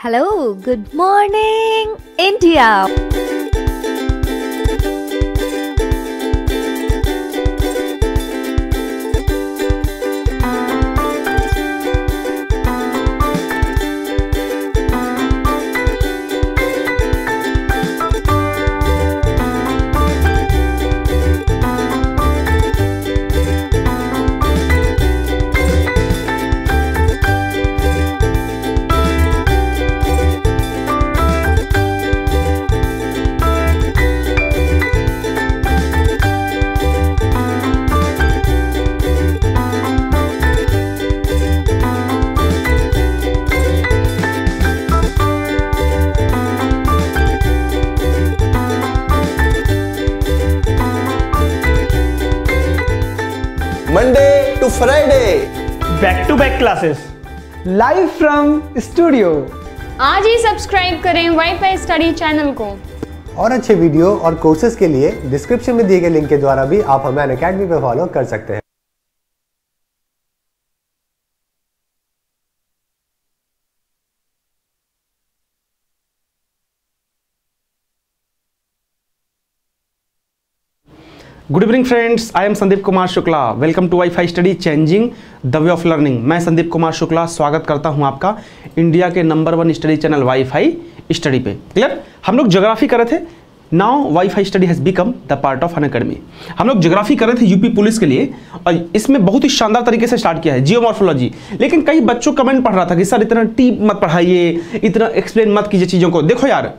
Hello, good morning, India. Monday to Friday, back to back classes live from studio. आज ही subscribe करें WiFi study channel को। और अच्छे वीडियो और कोर्सेज के लिए डिस्क्रिप्शन में दिए गए लिंक के द्वारा भी आप हमें अनअकैडमी पे फॉलो कर सकते हैं। Good evening friends, I am Sandeep Kumar Shukla. Welcome to WiFi study changing the way of learning. मैं संदीप कुमार शुक्ला स्वागत करता हूं आपका इंडिया के number 1 study channel wifi study पे। क्लियर? हम लोग ज्योग्राफी कर रहे थे। Now wifi study has become the part of Unacademy. हम लोग ज्योग्राफी कर रहे थे यूपी पुलिस के लिए और इसमें बहुत ही शानदार तरीके से स्टार्ट किया है जियोमॉर्फोलॉजी। लेकिन कई बच्चों कमेंट पढ़ रहा था कि सर इतना डीप मत पढ़ाइए, इतना एक्सप्लेन मत कीजिए चीज़ों को। देखो यार,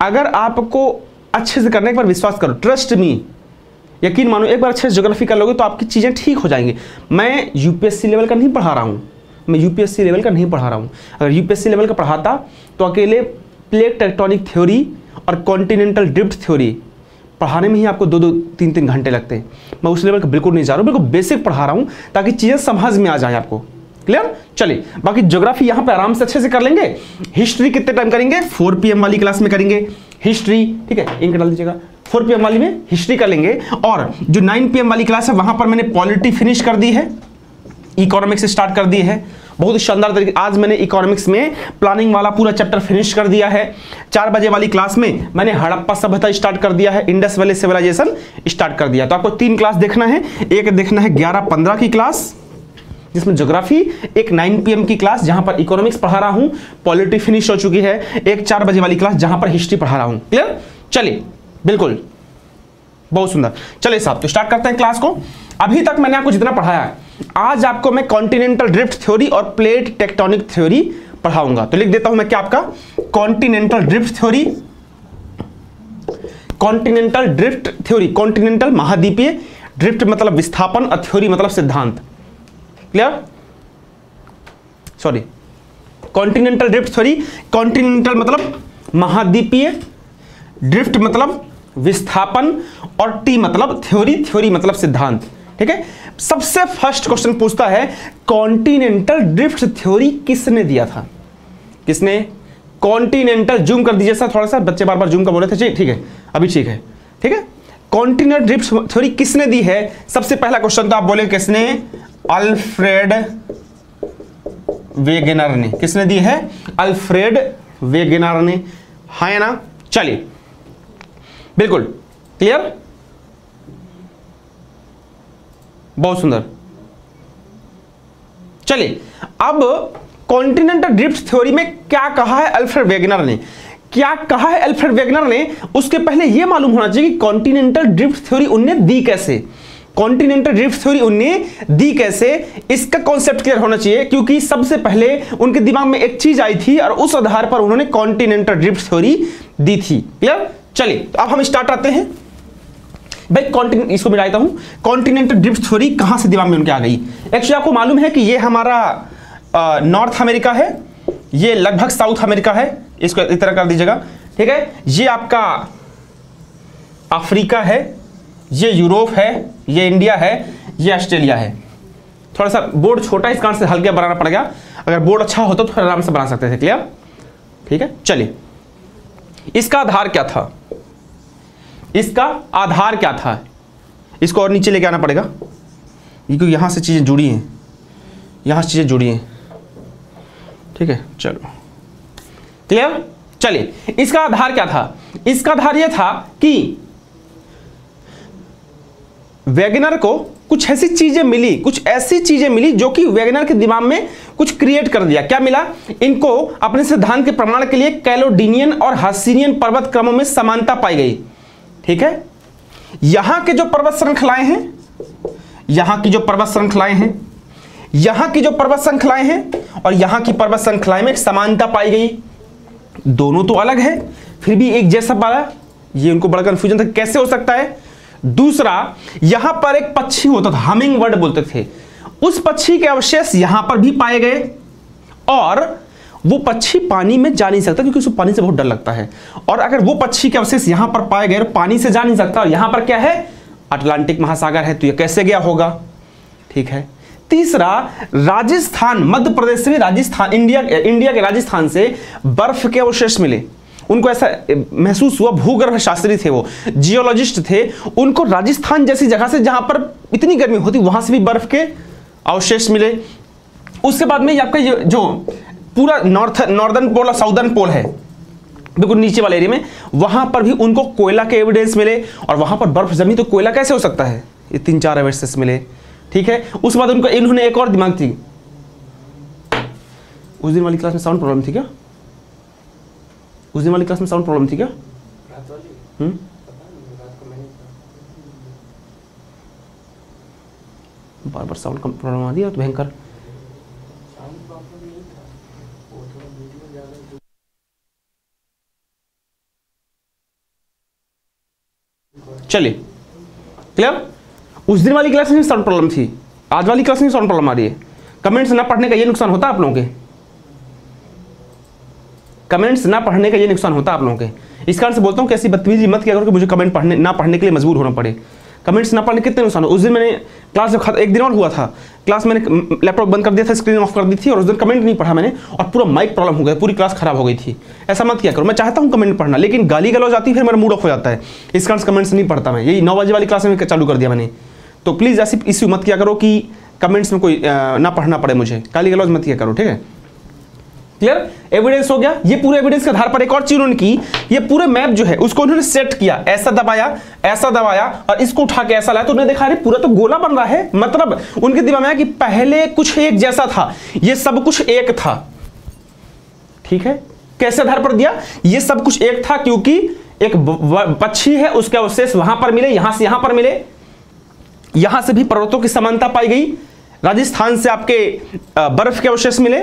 अगर आपको अच्छे से करने एक बार विश्वास करो, ट्रस्ट मी, यकीन मानो, एक बार अच्छे से ज्योग्राफी कर लोगे तो आपकी चीज़ें ठीक हो जाएंगी। मैं यूपीएससी लेवल का नहीं पढ़ा रहा हूँ, मैं यूपीएससी लेवल का नहीं पढ़ा रहा हूँ। अगर यूपीएससी लेवल का पढ़ाता तो अकेले प्लेट टेक्टोनिक थ्योरी और कॉन्टिनेंटल ड्रिफ्ट थ्योरी पढ़ाने में ही आपको 2-2, 3-3 घंटे लगते हैं। मैं उस लेवल का बिल्कुल नहीं जा रहा हूँ, बिल्कुल बेसिक पढ़ा रहा हूँ ताकि चीज़ें समझ में आ जाए आपको। क्लियर? चलिए, बाकी ज्योग्राफी यहाँ पे आराम से अच्छे से कर लेंगे। हिस्ट्री कितने टाइम करेंगे? 4 PM वाली क्लास में करेंगे हिस्ट्री। ठीक है, इंक डाल दीजिएगा। 4 PM वाली में हिस्ट्री कर लेंगे और जो 9 PM वाली क्लास है वहां पर मैंने पॉलिटी फिनिश कर दी है, इकोनॉमिक्स स्टार्ट कर दी है। बहुत ही शानदार तरीके आज मैंने इकोनॉमिक्स में प्लानिंग वाला पूरा चैप्टर फिनिश कर दिया है। 4 बजे वाली क्लास में मैंने हड़प्पा सभ्यता स्टार्ट कर दिया है, इंडस वैली सिविलाइजेशन स्टार्ट कर दिया। तो आपको 3 क्लास देखना है। एक देखना है 11-15 की क्लास जिसमें ज्योग्राफी, एक 9 PM की क्लास जहां पर इकोनॉमिक्स पढ़ा रहा हूं, पॉलिटी फिनिश हो चुकी है, एक 4 बजे वाली क्लास जहां पर हिस्ट्री पढ़ा रहा हूं। क्लियर? चलिए, बिल्कुल बहुत सुंदर। चलिए साहब, तो स्टार्ट करते हैं क्लास को। अभी तक मैंने आपको जितना पढ़ाया है, आज आपको मैं कॉन्टिनेंटल ड्रिफ्ट थ्योरी और प्लेट टेक्टोनिक थ्योरी पढ़ाऊंगा। तो लिख देता हूं मैं क्या आपका continental drift theory, continental drift theory, continental महाद्वीपीय, ड्रिफ्ट मतलब विस्थापन और थ्योरी मतलब सिद्धांत। Clear? Sorry, continental drift theory, continental मतलब महाद्वीपीय, ड्रिफ्ट मतलब विस्थापन और टी मतलब थ्योरी, थ्योरी मतलब सिद्धांत। ठीक है, सबसे फर्स्ट क्वेश्चन पूछता है कॉन्टिनेंटल ड्रिफ्ट थ्योरी किसने दिया था? किसने? कॉन्टिनेंटल, जूम कर दीजिए सर थोड़ा सा, बच्चे बार बार जूम कर बोल रहे थे। ठीक है, अभी ठीक है। ठीक है, कॉन्टिनेंटल ड्रिफ्ट थ्योरी किसने दी है? सबसे पहला क्वेश्चन तो आप बोले किसने? अल्फ्रेड वेगेनर ने। किसने दी है? अल्फ्रेड वेगेनर ने। है ना? चलिए, बिल्कुल क्लियर, बहुत सुंदर। चलिए, अब कॉन्टिनेंटल ड्रिफ्ट थ्योरी में क्या कहा है अल्फ्रेड वेगेनर ने? क्या कहा है अल्फ्रेड वेगेनर ने? उसके पहले यह मालूम होना चाहिए कि कॉन्टिनेंटल ड्रिफ्ट थ्योरी उनने दी कैसे। कॉन्टिनेंटल ड्रिफ्ट थ्योरी उनने दी कैसे, इसका कॉन्सेप्ट क्लियर होना चाहिए, क्योंकि सबसे पहले उनके दिमाग में एक चीज आई थी और उस आधार पर उन्होंने कॉन्टिनेंटल ड्रिफ्ट थ्योरी दी थी। क्लियर? चलिए, तो अब हम स्टार्ट आते हैं भाई। इसको मिलाता हूं, कॉन्टिनेंटल ड्रिफ्ट थ्योरी कहां से दिमाग में उनके आ गई? एक्चुअली आपको मालूम है कि ये हमारा नॉर्थ अमेरिका है, ये लगभग साउथ अमेरिका है, इसको इस तरह कर दीजिएगा। ठीक है, ये आपका अफ्रीका है, ये यूरोप है, ये इंडिया है, ये ऑस्ट्रेलिया है। थोड़ा सा बोर्ड छोटा है, इस कारण से हल्के बनाना पड़ेगा। अगर बोर्ड अच्छा होता तो आराम से बना सकते थे। क्लियर? ठीक है, चलिए, इसका आधार क्या था? इसका आधार क्या था? इसको और नीचे लेके आना पड़ेगा, क्योंकि यहां से चीजें जुड़ी हैं, यहां से चीजें जुड़ी हैं। ठीक है, चलो क्लियर? चलिए, इसका आधार क्या था? इसका आधार यह था कि वैगनर को कुछ ऐसी चीजें मिली जो कि वैगनर के दिमाग में कुछ क्रिएट कर दिया। क्या मिला? इनको अपने सिद्धांत के प्रमाण के लिए कैलोडिनियन और हसीनियन पर्वत क्रमों में समानता पाई गई। ठीक है, यहां के जो पर्वत श्रृंखलाएं हैं, यहां की जो पर्वत श्रृंखलाएं हैं और यहां की पर्वत श्रृंखलाएं में समानता पाई गई। दोनों तो अलग है, फिर भी एक जैसा पाया। ये उनको बड़ा कंफ्यूजन था, कैसे हो सकता है? दूसरा, यहां पर एक पक्षी होता था, हमिंग बर्ड बोलते थे, उस पक्षी के अवशेष यहां पर भी पाए गए और वो पक्षी पानी में जा नहीं सकता क्योंकि उसको पानी से बहुत डर लगता है। और अगर वो पक्षी के अवशेष यहां पर पाए गए, पानी से जा नहीं सकता, और यहां पर क्या है? अटलांटिक महासागर है, तो ये कैसे गया होगा? ठीक है। तीसरा, राजस्थान, मध्य प्रदेश से, राजस्थान, इंडिया के राजस्थान से बर्फ के अवशेष मिले। उनको ऐसा महसूस हुआ, भूगर्भ शास्त्री थे वो, जियोलॉजिस्ट थे, उनको राजस्थान जैसी जगह से जहां पर इतनी गर्मी होती वहां से भी बर्फ के अवशेष मिले। उसके बाद में आपका ये जो पूरा नॉर्दर्न पोल और साउदर्न पोल है, बिल्कुल नीचे वाले एरिया में, वहां पर भी उनको कोयला के एविडेंस मिले। और वहां पर बर्फ जमी तो कोयला कैसे हो सकता है? ये 3-4 एविडेंस मिले। ठीक है। उसके बाद उनको इन्होंने एक और दिमाग थी। उस दिन वाली क्लास में साउंड प्रॉब्लम थी क्या? बार बार साउंड प्रॉब्लम आ रही है तो भयंकर। चलिए, क्लियर? उस दिन वाली क्लास में साउंड प्रॉब्लम थी, आज वाली क्लास में साउंड प्रॉब्लम आ रही है। कमेंट्स ना पढ़ने का ये नुकसान होता है आप लोगों के, कमेंट्स ना पढ़ने का ये नुकसान होता है आप लोगों के। इस कारण से बोलता हूँ कि ऐसी बदतमीजी मत किया करो कि मुझे कमेंट ना पढ़ने के लिए मजबूर होना पड़े। कमेंट्स ना पढ़ने कितने नुकसान हो। उस दिन मैंने क्लास जब एक दिन और हुआ था, क्लास मैंने लैपटॉप बंद कर दिया था, स्क्रीन ऑफ कर दी थी और उस दिन कमेंट नहीं पढ़ा मैंने और पूरा माइक प्रॉब्लम हो गया, पूरी क्लास खराब हो गई थी। ऐसा मत किया करो। मैं चाहता हूँ कमेंट पढ़ना, लेकिन गाली गलौज आती है, फिर मेरा मूड ऑफ हो जाता है। इस कारण कमेंट्स नहीं पढ़ता मैं। यही 9 बजे वाली क्लास में चालू कर दिया मैंने। तो प्लीज़ ऐसी इश्यू मत किया करो कि कमेंट्स में कोई ना पढ़ना पड़े मुझे, गाली गलौज मत किया करो। ठीक है, क्लियर? एविडेंस हो गया। ये पूरे एविडेंस के आधार पर एक और चीज उन्होंने की, ये पूरे मैप जो है उसको उन्होंने सेट किया, ऐसा दबाया और इसको उठा के ऐसा लाया, तो उन्होंने देखा अरे पूरा तो गोला बन रहा है। मतलब उनके दिमाग में आया कि पहले कुछ एक जैसा था, ये सब कुछ एक था। ठीक है, कैसे आधार पर दिया? ये सब कुछ एक था क्योंकि एक पक्षी है, उसके अवशेष वहां पर मिले, यहां से यहां पर मिले, यहां से भी पर्वतों की समानता पाई गई, राजस्थान से आपके बर्फ के अवशेष मिले,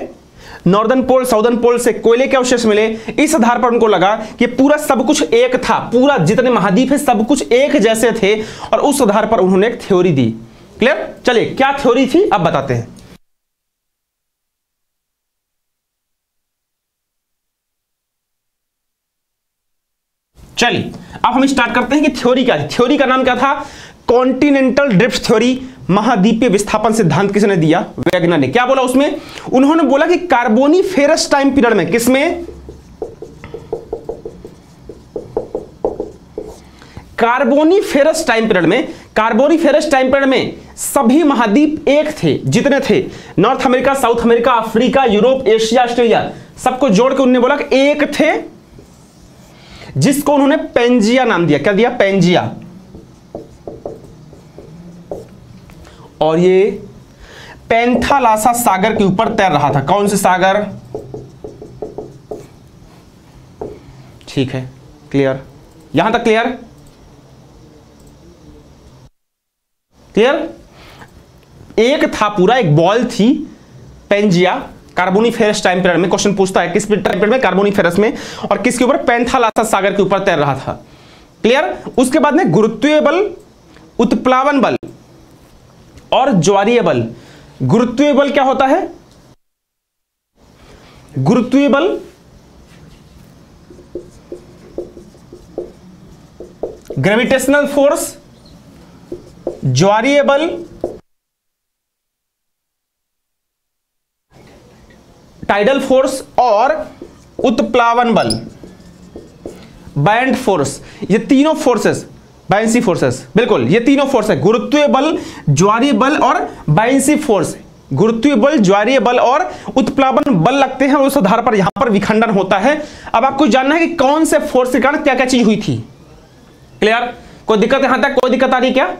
नॉर्दर्न पोल साउदर्न पोल से कोयले के अवशेष मिले। इस आधार पर उनको लगा कि पूरा सब कुछ एक था, पूरा जितने महाद्वीप है सब कुछ एक जैसे थे और उस आधार पर उन्होंने एक थ्योरी दी। क्लियर? चलिए, क्या थ्योरी थी अब बताते हैं। चलिए अब हम स्टार्ट करते हैं कि थ्योरी क्या है। थ्योरी का नाम क्या था? कॉन्टिनेंटल ड्रिफ्ट थ्योरी, महाद्वीपीय विस्थापन सिद्धांत किसने दिया? वैगनर ने। क्या बोला उसमें? उन्होंने बोला कि कार्बोनिफेरस टाइम पीरियड में, किसमें? कार्बोनिफेरस टाइम पीरियड में सभी महाद्वीप एक थे, जितने थे, north America, south America, Africa, Europe, Asia, Australia, सबको जोड़ के उन्होंने बोला कि एक थे, जिसको उन्होंने पेंजिया नाम दिया। क्या दिया? पेंजिया। और ये पेंथालासा सागर के ऊपर तैर रहा था। कौन से सागर? ठीक है, क्लियर? यहां तक क्लियर? एक था पूरा, एक बॉल थी पेंजिया, कार्बोनिफेरस टाइम पीरियड में। क्वेश्चन पूछता है किस टाइम पीरियड में? कार्बोनिफेरस में। और किसके ऊपर? पेंथालासा सागर के ऊपर तैर रहा था। क्लियर? उसके बाद में गुरुत्वीय बल, उत्प्लावन बल और ज्वारीय बल। गुरुत्वीय बल क्या होता है? गुरुत्वीय बल ग्रेविटेशनल फोर्स, ज्वारीय बल टाइडल फोर्स और उत्प्लावन बल बैंड फोर्स। ये तीनों फोर्सेस, बायंसी फोर्सेस, बिल्कुल ये तीनों फोर्स है, गुरुत्वीय बल, ज्वारीय बल और बायंसी फोर्स। गुरुत्वीय बल, ज्वारीय बल और उत्प्लावन बल लगते हैं और उस आधार पर यहां पर विखंडन होता है। अब आपको जानना है कि कौन से फोर्स के कारण क्या क्या चीज हुई थी। क्लियर? कोई दिक्कत यहां तक? कोई दिक्कत आ रही क्या?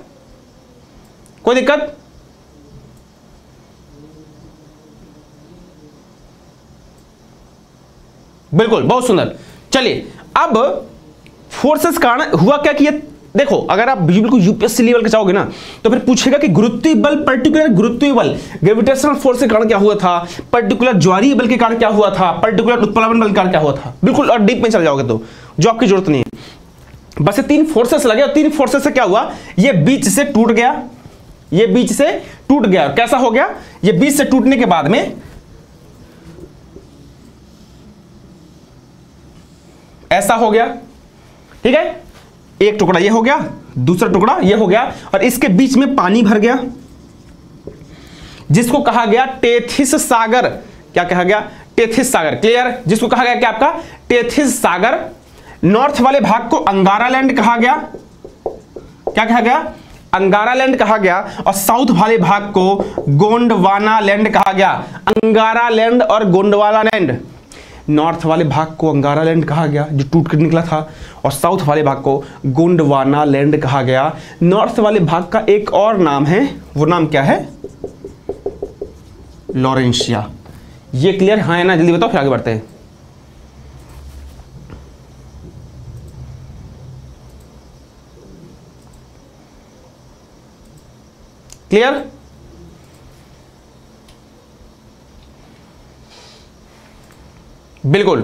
कोई दिक्कत? बिल्कुल, बहुत सुंदर। चलिए, अब फोर्सेस कारण हुआ क्या कि ये देखो, अगर आप बिल्कुल यूपीएससी लेवल के जाओगे ना तो फिर पूछेगा कि गुरुत्वीय बल, पर्टिकुलर गुरुत्वीय बल ग्रेविटेशनल फोर्स के कारण क्या हुआ था, पर्टिकुलर ज्वारीय बल के कारण क्या हुआ था, पर्टिकुलर उत्प्लावन बल के कारण क्या हुआ था। बिल्कुल, और डीप में चल जाओगे तो जो आपकी जरूरत नहीं है। बस ये 3 फोर्सेस लगे और 3 फोर्सेस से क्या हुआ, ये बीच से टूट गया, ये बीच से टूट गया। कैसा हो गया? ये बीच से टूटने के बाद में ऐसा हो गया, ठीक है। एक टुकड़ा ये हो गया, दूसरा टुकड़ा ये हो गया और इसके बीच में पानी भर गया जिसको कहा गया टेथिस सागर। क्या कहा गया? टेथिस सागर। क्लियर? जिसको कहा गया क्या आपका? टेथिस सागर। नॉर्थ वाले भाग को अंगारा लैंड कहा गया। क्या कहा गया? अंगारा लैंड कहा गया। और साउथ वाले भाग को गोंडवाना लैंड कहा गया। अंगारा लैंड और गोंडवाना लैंड। नॉर्थ वाले भाग को अंगारा लैंड कहा गया जो टूट कर निकला था, और साउथ वाले भाग को गोंडवाना लैंड कहा गया। नॉर्थ वाले भाग का एक और नाम है, वो नाम क्या है? लॉरेंशिया। ये क्लियर? हाँ है ना? जल्दी बताओ फिर आगे बढ़ते हैं। क्लियर? बिल्कुल,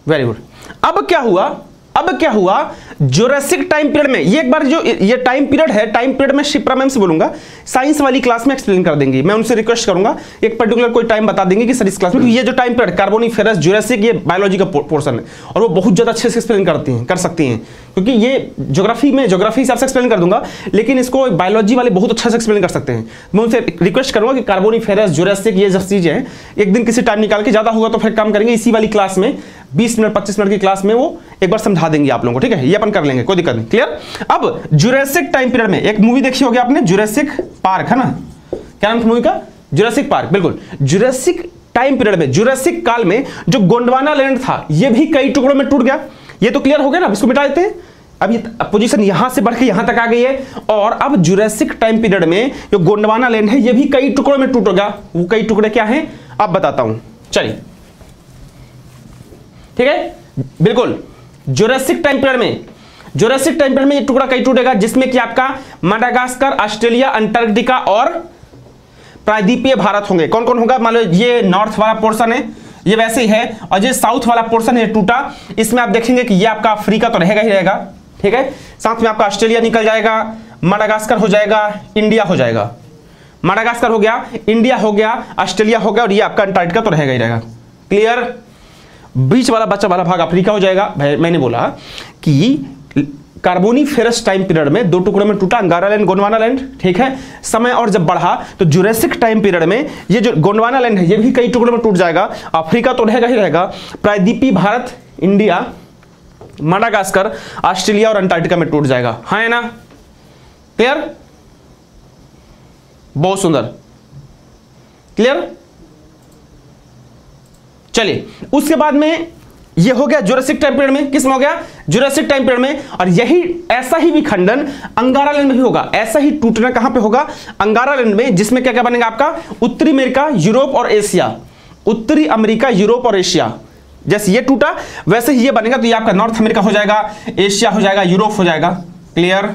वेरी गुड। अब क्या हुआ जुरासिक टाइम पीरियड में। ये एक बार जो ये टाइम पीरियड है, टाइम पीरियड में शिप्रा मैम से बोलूंगा, साइंस वाली क्लास में एक्सप्लेन कर देंगी। मैं उनसे रिक्वेस्ट करूंगा एक पर्टिकुलर कोई टाइम बता देंगे कि सर इस क्लास में, ये जो टाइम पीरियड कार्बोनिफेरस, जुरासिक, ये बायोलॉजी का पोर्शन है और वो बहुत ज्यादा अच्छे से एक्सप्लेन कर सकती हैं, क्योंकि ये ज्योग्राफी हिसाब से एक्सप्लेन कर दूंगा, लेकिन इसको बायोलॉजी वाले बहुत अच्छा से एक्सप्लेन कर सकते हैं। मैं उनसे रिक्वेस्ट करूंगा कि कार्बोनिफेरस, जुरासिक, ये सब चीजें हैं, एक दिन किसी टाइम निकाल के, ज्यादा होगा तो फिर काम करेंगे इसी वाली क्लास में, 20 मिनट 25 मिनट की क्लास में वो एक बार समझा देंगे आप लोगों को, ठीक है। ये अपन कर लेंगे, कोई दिक्कत नहीं। क्लियर? अब जुरासिक टाइम पीरियड में एक मूवी देखी होगी आपने, जुरासिक पार्क, है ना? क्या नाम था मूवी का? Jurassic park. बिल्कुल, जुरासिक टाइम पीरियड में, जुरासिक काल में जो गोंडवाना लैंड था ये भी कई टुकड़ों में टूट गया। ये तो क्लियर हो गया ना? इसको मिटा देते हैं। अब ये पोजीशन यहां से बढ़ के यहां तक आ गई है और अब जुरासिक टाइम पीरियड में जो गोंडवाना लैंड है ये भी कई टुकड़ों में टूट गया। वो कई टुकड़े क्या हैं अब बताता हूं, चलिए, ठीक है। बिल्कुल, जुरासिक टाइम पीरियड में ये टुकड़ा कई टूटेगा, जिसमें कि आपका माडागास्कर, ऑस्ट्रेलिया, अंटार्कटिका और प्रायद्वीपीय भारत होंगे। कौन कौन होगा? मान लो ये नॉर्थ वाला पोर्शन है, ये वैसे ही है, और ये साउथ वाला पोर्शन है टूटा, इसमें आप देखेंगे कि ये आपका अफ्रीका तो रहेगा ही रहेगा, ठीक है। साथ में आपका ऑस्ट्रेलिया निकल जाएगा, माडागास्कर हो जाएगा, इंडिया हो जाएगा। माडागास्कर हो गया, इंडिया हो गया, ऑस्ट्रेलिया हो गया, और ये आपका अंटार्कटिका तो रहेगा ही रहेगा। क्लियर? बीच वाला बचा वाला भाग अफ्रीका हो जाएगा। मैंने बोला कि कार्बोनिफेरस टाइम पीरियड में 2 टुकड़ों में टूटा, अंगारा लैंड, गोंडवाना लैंड, ठीक है। समय और जब बढ़ा तो जुरासिक टाइम पीरियड में ये जो गोंडवाना लैंड है ये भी कई टुकड़ों में टूट जाएगा। अफ्रीका तो रहेगा ही रहेगा, प्रायद्वीपीय भारत, इंडिया, माडागास्कर, ऑस्ट्रेलिया और अंटार्कटिका में टूट जाएगा। हाँ है ना? क्लियर? बहुत सुंदर। क्लियर? चलिए, उसके बाद में ये हो गया जुरासिक टाइम पीरियड में। किसमें हो गया? जुरासिक टाइम पीरियड में। और यही ऐसा ही विखंडन अंगारा लैंड में भी होगा। ऐसा ही टूटना कहां पे होगा? अंगारा लैंड में, जिसमें क्या क्या बनेगा आपका? उत्तरी अमेरिका, यूरोप और एशिया। उत्तरी अमेरिका, यूरोप और एशिया। जैसे ये टूटा वैसे ही ये बनेगा, तो ये आपका नॉर्थ अमेरिका हो जाएगा, एशिया हो जाएगा, यूरोप हो जाएगा। क्लियर?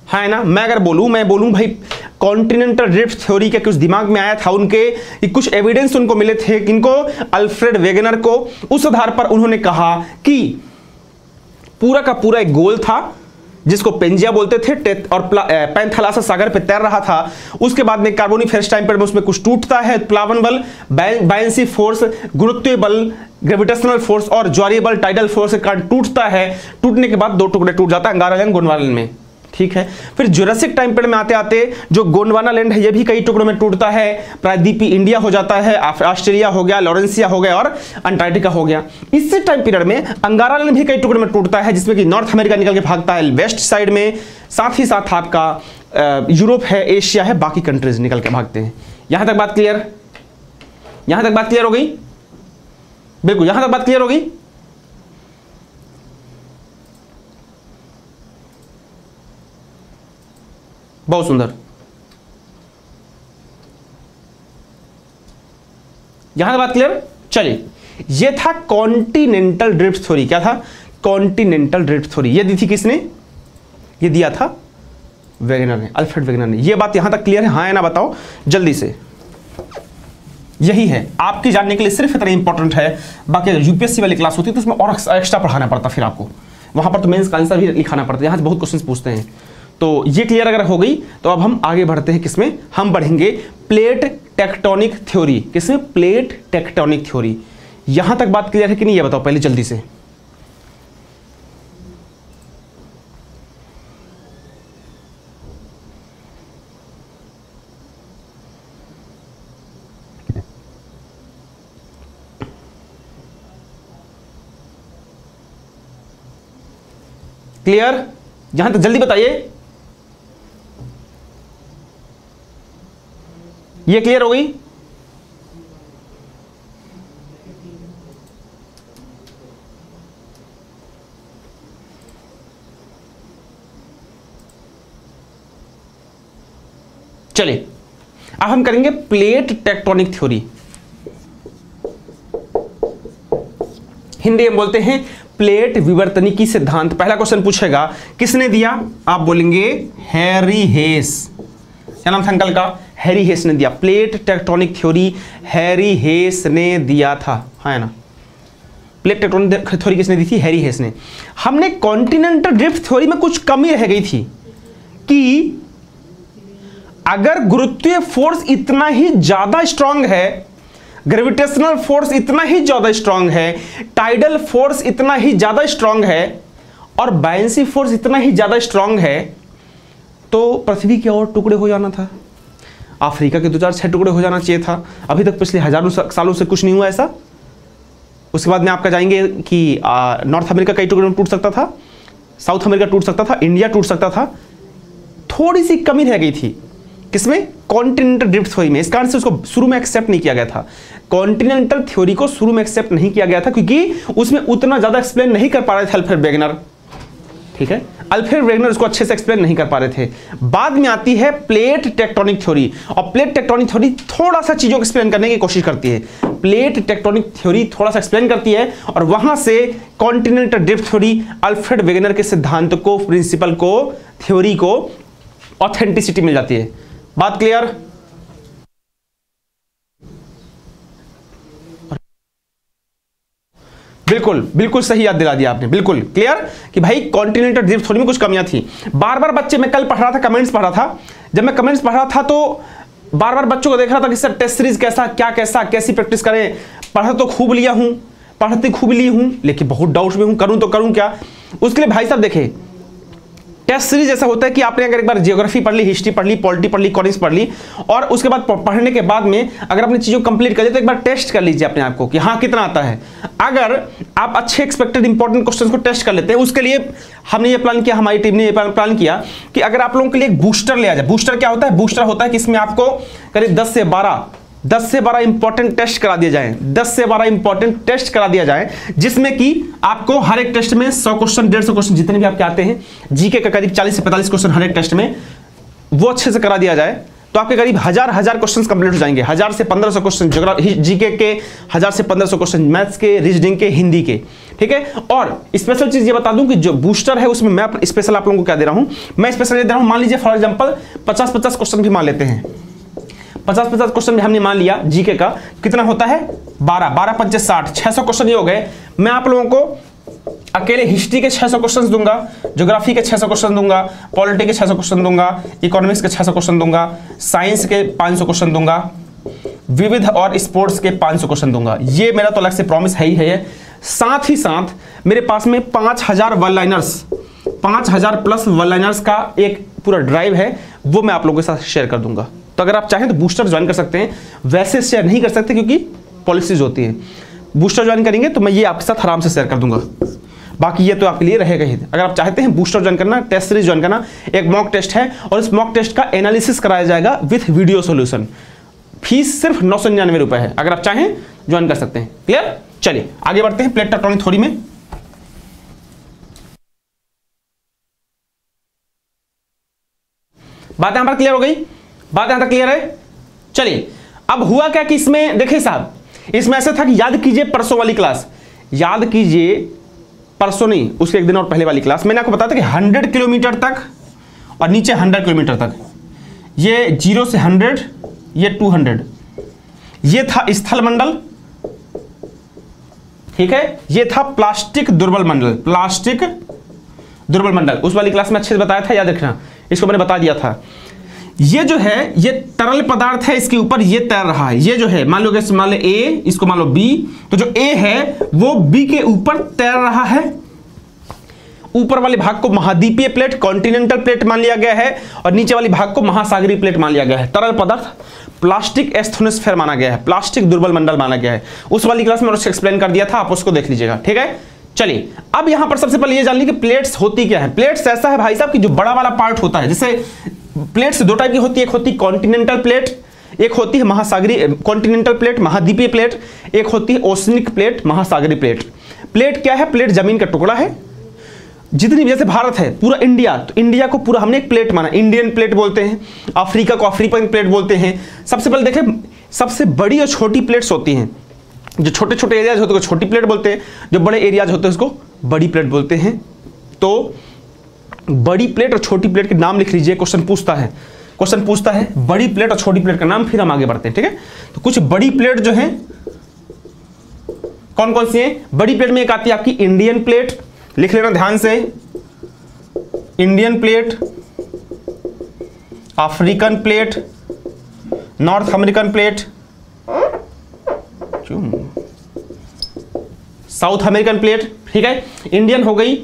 है ना? मैं बोलूं भाई कॉन्टिनेंटल ड्रिफ्ट थ्योरी के कुछ दिमाग में आया था उनके, कुछ एविडेंस उनको मिले थे, किनको? अल्फ्रेड वेगनर को। उस आधार पर उन्होंने कहा कि पूरा का पूरा एक गोल था जिसको पेंजिया बोलते थे और पैंथालासा सागर पे तैर रहा था। उसके बाद में कार्बोनिफेरस टाइम पीरियड में उसमें कुछ टूटता है, प्लावन बल, बायंसी फोर्स, गुरुत्वीय बल, ग्रेविटेशनल फोर्स और ज्वारीय बल, टाइडल फोर्स के कारण टूटता है। टूटने के बाद 2 टुकड़े टूट जाता है अंगारा लैंड, गोंडवाना लैंड में। ठीक है। फिर जुरासिक टाइम पीरियड में आते आते जो गोंडवाना लैंड है ये भी कई टुकड़ों में टूटता है, प्रायद्वीपीय इंडिया हो जाता है, ऑस्ट्रेलिया हो गया, लॉरेंसिया हो गया और अंटार्कटिका हो गया। इसी टाइम पीरियड में अंगारा लैंड भी कई टुकड़ों में टूटता है, जिसमें कि नॉर्थ अमेरिका निकल के भागता है वेस्ट साइड में, साथ ही साथ आपका यूरोप है, एशिया है, बाकी कंट्रीज निकल के भागते हैं। यहां तक बात क्लियर? यहां तक बात क्लियर हो गई? बिल्कुल, यहां तक बात क्लियर हो गई। बहुत सुंदर। यहां तक बात क्लियर? चलिए, यह था कॉन्टिनेंटल ड्रिफ्ट थ्योरी। क्या था? Continental drift theory. यह दी थी किसने? यह दिया था वेगनर ने, अल्फ्रेड वेगनर ने। यह बात यहां तक क्लियर है? हाँ या ना बताओ जल्दी से। यही है आपकी जानने के लिए, सिर्फ इतना इंपॉर्टेंट है। बाकी अगर यूपीएससी वाली क्लास होती तो उसमें और एक्स्ट्रा पढ़ाना पड़ता, फिर आपको वहां पर तो मेंस का आंसर भी लिखाना पड़ता है। यहां से बहुत क्वेश्चंस पूछते हैं। तो ये क्लियर अगर हो गई तो अब हम आगे बढ़ते हैं। किसमें हम बढ़ेंगे? Plate tectonic theory. किसमें? Plate tectonic theory. यहां तक बात क्लियर है कि नहीं, ये बताओ पहले जल्दी से। क्लियर? यहां तक जल्दी बताइए। ये क्लियर हो गई? चलिए, अब हम करेंगे प्लेट टेक्टोनिक थ्योरी। हिंदी में बोलते हैं प्लेट विवर्तनिकी सिद्धांत। पहला क्वेश्चन पूछेगा किसने दिया? आप बोलेंगे हैरी हेस। क्या नाम था अंकल का? हैरी हेस ने दिया। प्लेट टेक्टोनिक थ्योरी हैरी हेस ने दिया था, हाँ है ना? प्लेट टेक्टोनिक थ्योरी किसने दी थी? हैरी हेस ने। हमने कॉन्टिनेंटल ड्रिफ्ट थ्योरी में कुछ कमी रह गई थी कि अगर गुरुत्वीय फोर्स इतना ही ज्यादा स्ट्रांग है, ग्रेविटेशनल फोर्स इतना ही ज्यादा स्ट्रांग है, टाइडल फोर्स इतना ही ज्यादा स्ट्रांग है और बायंसी फोर्स इतना ही ज्यादा स्ट्रांग है, तो पृथ्वी के और टुकड़े हो जाना था। अफ्रीका के 2-4-6 टुकड़े हो जाना चाहिए था। अभी तक पिछले हजारों सालों से कुछ नहीं हुआ ऐसा। उसके बाद में आपका जाएंगे कि नॉर्थ अमेरिका कई टुकड़े में टूट सकता था, साउथ अमेरिका टूट सकता था, इंडिया टूट सकता था। थोड़ी सी कमी रह गई थी किसमें? कॉन्टिनेंटल ड्रिफ्ट थ्योरी में। इस कारण से उसको शुरू में एक्सेप्ट नहीं किया गया था। कॉन्टिनेंटल थ्योरी को शुरू में एक्सेप्ट नहीं किया गया था क्योंकि उसमें उतना ज्यादा एक्सप्लेन नहीं कर पा रहे थे अल्फ्रेड वेगनर। ठीक है, अल्फ्रेड वेगनर उसको अच्छे से एक्सप्लेन नहीं कर पा रहे थे। बाद में आती है प्लेट टेक्टोनिक थ्योरी, और प्लेट टेक्टोनिक थ्योरी थोड़ा सा चीजों को एक्सप्लेन करने की कोशिश करती है। प्लेट टेक्टोनिक थ्योरी थोड़ा सा एक्सप्लेन करती है और वहां से continental drift theory Alfred Wegener के सिद्धांत को, प्रिंसिपल को, थ्योरी को ऑथेंटिसिटी मिल जाती है। बात क्लियर? बिल्कुल बिल्कुल सही याद दिला दिया आपने, बिल्कुल क्लियर कि भाई कॉन्टिनेंटल ड्रिफ्ट थ्योरी में कुछ कमियां थी। बार बार बच्चे, मैं कल पढ़ रहा था, कमेंट्स पढ़ रहा था, जब मैं कमेंट्स पढ़ रहा था तो बार बार बच्चों को देख रहा था कि सर टेस्ट सीरीज कैसा, क्या कैसा, कैसी प्रैक्टिस करें। पढ़ तो खूब लिया हूं, पढ़ते खूब ली हूं, लेकिन बहुत डाउट्स में हूं, करूं तो करूं क्या। उसके लिए भाई साहब देखे, टेस्ट सीरीज ऐसा होता है कि आपने अगर एक बार जियोग्राफी पढ़ ली, हिस्ट्री पढ़ ली, पॉलिटी पढ़ ली, इकोनॉमिक्स पढ़ ली, और उसके बाद पढ़ने के बाद में अगर अपनी चीजों कंप्लीट कर ली तो एक बार टेस्ट कर लीजिए अपने आप को कि हाँ कितना आता है। अगर आप अच्छे एक्सपेक्टेड इंपॉर्टेंट क्वेश्चंस को टेस्ट कर लेते हैं, उसके लिए हमने ये प्लान किया, हमारी टीम ने ये प्लान किया कि अगर आप लोगों के लिए एक बूस्टर ले आ जाए। बूस्टर क्या होता है? बूस्टर होता है कि इसमें आपको करीब 10 से 12 इंपॉर्टेंट टेस्ट करा दिए जाएं, 10 से 12 इंपॉर्टेंट टेस्ट करा दिया जाए, जिसमें कि आपको हर एक टेस्ट में 100 क्वेश्चन, 150 क्वेश्चन जितने भी आपके आते हैं, जीके का करीब 40 से 45 क्वेश्चन हर एक टेस्ट में, वो अच्छे से करा दिया जाए तो आपके करीब हजार क्वेश्चन कंप्लीट हो जाएंगे। 1000 से 1500 क्वेश्चन जीके के, 1000 से 1500 क्वेश्चन मैथ्स के, रीजनिंग के, हिंदी के। ठीक है, और स्पेशल चीज ये बता दूं कि जो बूस्टर है उसमें मैं स्पेशल आप लोगों को क्या दे रहा हूं, मैं स्पेशल दे रहा हूं, मान लीजिए फॉर एग्जांपल 50-50 क्वेश्चन भी मान लेते हैं। 50-50 क्वेश्चन भी हमने मान लिया जीके का, कितना होता है? 12-5 60, 600 क्वेश्चन ये हो गए। मैं आप लोगों को अकेले हिस्ट्री के 600 क्वेश्चन दूंगा, ज्योग्राफी के 600 क्वेश्चन दूंगा, पॉलिटी के 600 क्वेश्चन दूंगा, इकोनॉमिक्स के 600 क्वेश्चन दूंगा, साइंस के 500 क्वेश्चन दूंगा, विविध और स्पोर्ट्स के 500 क्वेश्चन दूंगा। ये मेरा तो अलग से प्रॉमिस है ही है। साथ ही साथ मेरे पास में 5000 one liners 5000 plus one liners का एक पूरा ड्राइव है, वो मैं आप लोगों के साथ शेयर कर दूंगा। तो अगर आप चाहें तो बूस्टर ज्वाइन कर सकते हैं, वैसे शेयर नहीं कर सकते क्योंकि पॉलिसीज होती हैं। बूस्टर ज्वाइन करेंगे तो मैं ये आपके साथ आराम से शेयर कर दूंगा, बाकी ये तो आपके लिए रहेगा ही। अगर आप चाहते हैं बूस्टर ज्वाइन करना, टेस्ट सीरीज ज्वाइन करना, एक मॉक टेस्ट है और इस मॉक टेस्ट का एनालिसिस कराया जाएगा विथ वीडियो सॉल्यूशन। फीस सिर्फ 999 रुपए है, अगर आप चाहें ज्वाइन कर सकते हैं। क्लियर? चलिए आगे बढ़ते हैं प्लेट टेक्टोनिक थ्योरी में। बात यहां पर क्लियर हो गई? बात यहां तक क्लियर है? चलिए अब हुआ क्या कि इसमें देखिए साहब, इसमें ऐसा था कि याद कीजिए परसों वाली क्लास, याद कीजिए परसों नहीं उसके एक दिन और पहले वाली क्लास, मैंने आपको बताया था कि 100 किलोमीटर तक और नीचे 100 किलोमीटर तक, ये 0 से 100, ये 200, ये था स्थल मंडल, ठीक है, ये था प्लास्टिक दुर्बल मंडल, प्लास्टिक दुर्बल मंडल। उस वाली क्लास में अच्छे से बताया था, याद रखना, इसको मैंने बता दिया था। ये जो है ये तरल पदार्थ है, इसके ऊपर ये तैर रहा है, ये जो है मान लो ए, इसको मान लो बी, तो जो ए है वो बी के ऊपर तैर रहा है। ऊपर वाले भाग को महाद्वीपीय प्लेट, कॉन्टिनेंटल प्लेट मान लिया गया है और नीचे वाली भाग को महासागरीय प्लेट मान लिया गया है। तरल पदार्थ प्लास्टिक एस्थोनोस्फेयर माना गया है, प्लास्टिक दुर्बल मंडल माना गया है। उस वाली क्लास में उसको एक्सप्लेन कर दिया था, आप उसको देख लीजिएगा, ठीक है। चलिए अब यहां पर सबसे पहले ये जान ली कि प्लेट्स होती क्या है। प्लेट्स ऐसा है भाई साहब कि जो बड़ा वाला पार्ट होता है, जैसे प्लेट्स दो टाइप की होती है, एक होती है कॉन्टिनेंटल प्लेट, एक होती है महासागरीय कॉन्टिनेंटल प्लेट, महाद्वीपीय प्लेट, एक होती है ओशनिक प्लेट, महासागरीय प्लेट। प्लेट क्या है? प्लेट जमीन का टुकड़ा है। जितनी जैसे भारत है पूरा इंडिया, तो इंडिया को पूरा हमने एक प्लेट माना, इंडियन प्लेट बोलते हैं, अफ्रीका को अफ्रीकन प्लेट बोलते हैं। सबसे पहले देखें, सबसे बड़ी और छोटी प्लेट्स होती हैं। जो छोटे छोटे एरियाज होते हैं उसको छोटी प्लेट बोलते हैं, जो बड़े एरियाज होते हैं उसको बड़ी प्लेट बोलते हैं। तो बड़ी प्लेट और छोटी प्लेट के नाम लिख लीजिए, क्वेश्चन पूछता है बड़ी प्लेट और छोटी प्लेट का नाम, फिर हम आगे बढ़ते हैं, ठीक है। तो कुछ बड़ी प्लेट जो है कौन कौन सी है? बड़ी प्लेट में एक आती है आपकी इंडियन प्लेट, लिख लेना ध्यान से, Indian plate, African plate, north American plate, south American plate, ठीक है। इंडियन हो गई,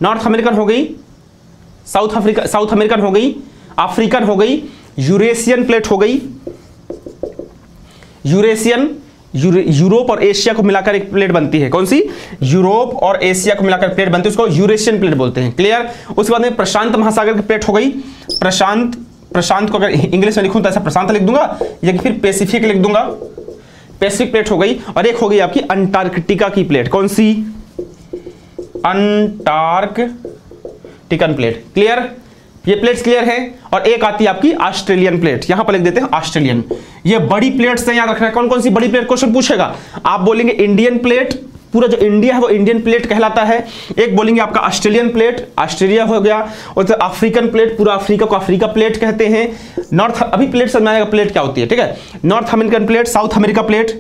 नॉर्थ अमेरिकन हो गई, साउथ अमेरिकन हो गई, अफ्रीकन हो गई, यूरेशियन प्लेट हो गई, यूरेशियन यूरोप और एशिया को मिलाकर एक प्लेट बनती है। कौन सी? यूरोप और एशिया को मिलाकर प्लेट बनती है, उसको यूरेशियन प्लेट बोलते हैं। क्लियर? उसके बाद में प्रशांत महासागर की प्लेट हो गई, प्रशांत को अगर इंग्लिश में लिखूं तो ऐसा प्रशांत लिख दूंगा या कि फिर पैसिफिक लिख दूंगा, पैसिफिक प्लेट हो गई। और एक हो गई आपकी अंटार्कटिका की प्लेट, कौन सी? अंटार्कटिकन प्लेट। क्लियर? ये प्लेट्स क्लियर है। और एक आती है आपकी ऑस्ट्रेलियन प्लेट, यहां पर लिख देते हैं ऑस्ट्रेलियन। ये बड़ी प्लेट्स हैं, याद रखना है। कौन कौन सी बड़ी प्लेट? क्वेश्चन पूछेगा, आप बोलेंगे इंडियन प्लेट, पूरा जो इंडिया है वो इंडियन प्लेट कहलाता है। एक बोलेंगे आपका ऑस्ट्रेलियन प्लेट, ऑस्ट्रेलिया हो गया। और अफ्रीकन प्लेट, पूरा अफ्रीका को अफ्रीका प्लेट कहते हैं। नॉर्थ, अभी प्लेट समझ में आएगा प्लेट क्या होती है, ठीक है। North American plate, south America plate.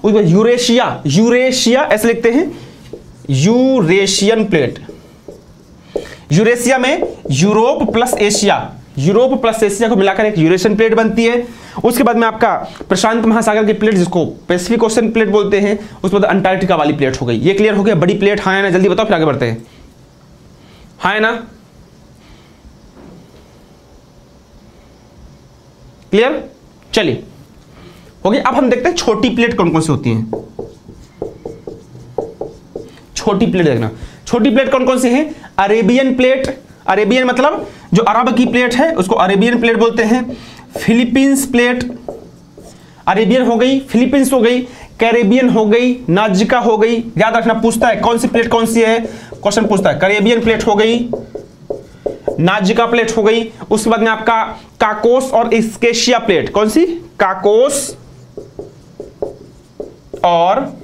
Eurasia ऐसे लिखते हैं, यूरेशियन प्लेट। यूरेशिया में यूरोप प्लस एशिया को मिलाकर एक यूरेशियन प्लेट बनती है। उसके बाद में आपका प्रशांत महासागर की प्लेट, जिसको पैसिफिक ओशन प्लेट बोलते हैं। उसके बाद अंटार्कटिका वाली प्लेट हो गई। ये क्लियर हो गया? बड़ी प्लेट, हाँ है ना? जल्दी बताओ फिर आगे बढ़ते हैं। हाँ है ना? क्लियर? चलिए हो गई। अब हम देखते हैं छोटी प्लेट कौन कौन सी होती हैं। छोटी प्लेट देखना, छोटी प्लेट कौन कौन सी है? अरेबियन प्लेट, अरेबियन मतलब जो अरब की प्लेट है उसको अरेबियन प्लेट बोलते हैं। फिलीपींस प्लेट, अरेबियन हो गई, फिलीपींस हो गई, कैरेबियन हो गई, नाजिका हो गई। याद रखना, पूछता है कौन सी प्लेट कौन सी है, क्वेश्चन पूछता है। कैरेबियन प्लेट हो गई, नाजिका प्लेट हो गई। उसके बाद में आपका काकोस और स्केशिया प्लेट, कौन सी? काकोस और